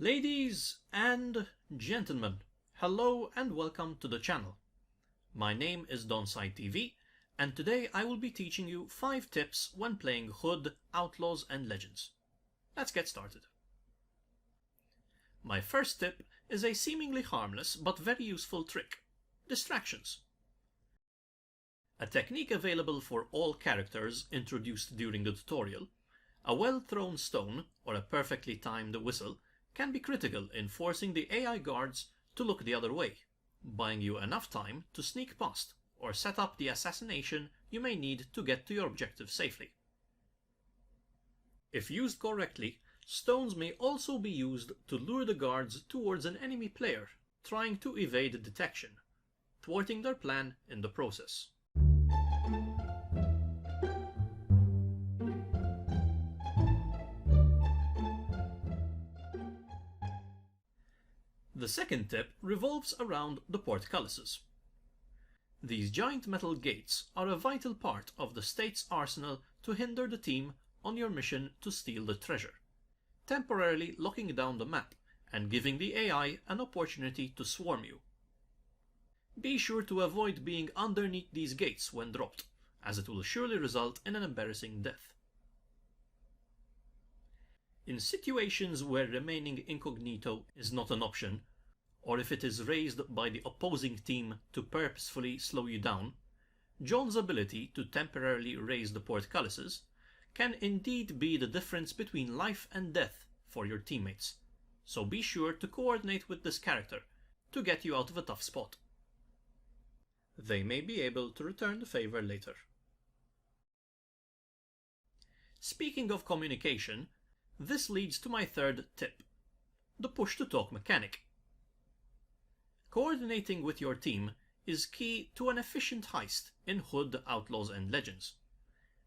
Ladies and gentlemen, hello and welcome to the channel. My name is DonSaidTV and today I will be teaching you 5 tips when playing Hood, Outlaws and Legends. Let's get started. My first tip is a seemingly harmless but very useful trick: distractions. A technique available for all characters introduced during the tutorial, a well-thrown stone or a perfectly timed whistle can be critical in forcing the AI guards to look the other way, buying you enough time to sneak past or set up the assassination you may need to get to your objective safely. If used correctly, stones may also be used to lure the guards towards an enemy player trying to evade detection, thwarting their plan in the process. The second tip revolves around the portcullises. These giant metal gates are a vital part of the state's arsenal to hinder the team on your mission to steal the treasure, temporarily locking down the map and giving the AI an opportunity to swarm you. Be sure to avoid being underneath these gates when dropped, as it will surely result in an embarrassing death. In situations where remaining incognito is not an option, or if it is raised by the opposing team to purposefully slow you down, John's ability to temporarily raise the portcullises can indeed be the difference between life and death for your teammates, so be sure to coordinate with this character to get you out of a tough spot. They may be able to return the favor later. Speaking of communication, this leads to my third tip: the push-to-talk mechanic. Coordinating with your team is key to an efficient heist in Hood, Outlaws and Legends,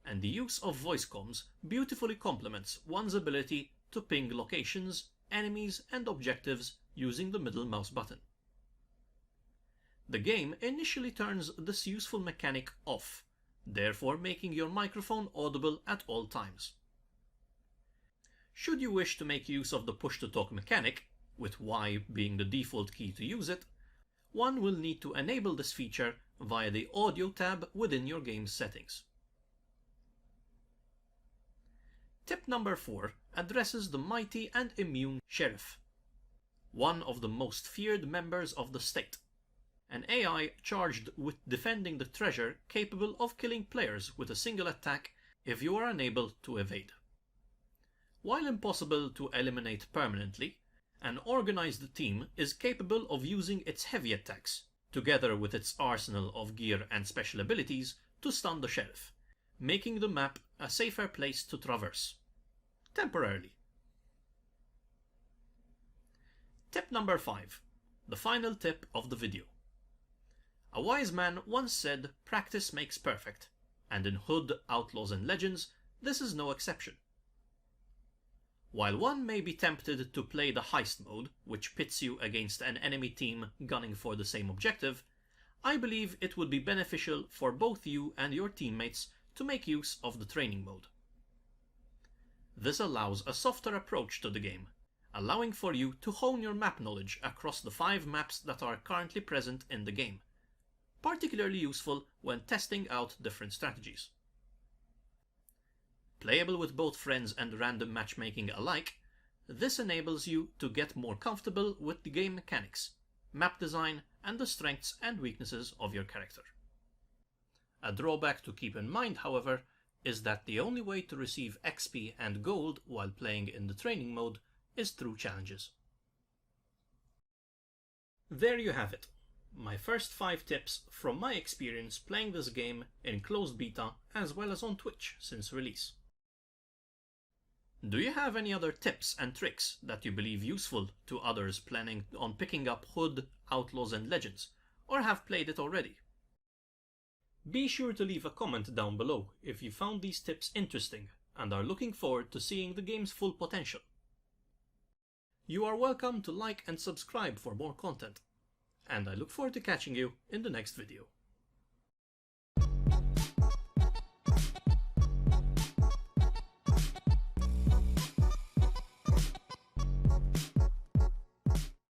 and the use of voice comms beautifully complements one's ability to ping locations, enemies and objectives using the middle mouse button. The game initially turns this useful mechanic off, therefore making your microphone audible at all times. Should you wish to make use of the push-to-talk mechanic, with Y being the default key to use it, one will need to enable this feature via the Audio tab within your game's settings. Tip number 4 addresses the mighty and immune Sheriff, one of the most feared members of the state, an AI charged with defending the treasure, capable of killing players with a single attack if you are unable to evade. While impossible to eliminate permanently, an organized team is capable of using its heavy attacks, together with its arsenal of gear and special abilities, to stun the Sheriff, making the map a safer place to traverse, temporarily. Tip number 5, the final tip of the video. A wise man once said, "Practice makes perfect," and in Hood, Outlaws and Legends, this is no exception. While one may be tempted to play the heist mode, which pits you against an enemy team gunning for the same objective, I believe it would be beneficial for both you and your teammates to make use of the training mode. This allows a softer approach to the game, allowing for you to hone your map knowledge across the 5 maps that are currently present in the game, particularly useful when testing out different strategies. Playable with both friends and random matchmaking alike, this enables you to get more comfortable with the game mechanics, map design, and the strengths and weaknesses of your character. A drawback to keep in mind, however, is that the only way to receive XP and gold while playing in the training mode is through challenges. There you have it, my first 5 tips from my experience playing this game in closed beta as well as on Twitch since release. Do you have any other tips and tricks that you believe useful to others planning on picking up Hood, Outlaws and Legends, or have played it already? Be sure to leave a comment down below if you found these tips interesting and are looking forward to seeing the game's full potential. You are welcome to like and subscribe for more content, and I look forward to catching you in the next video.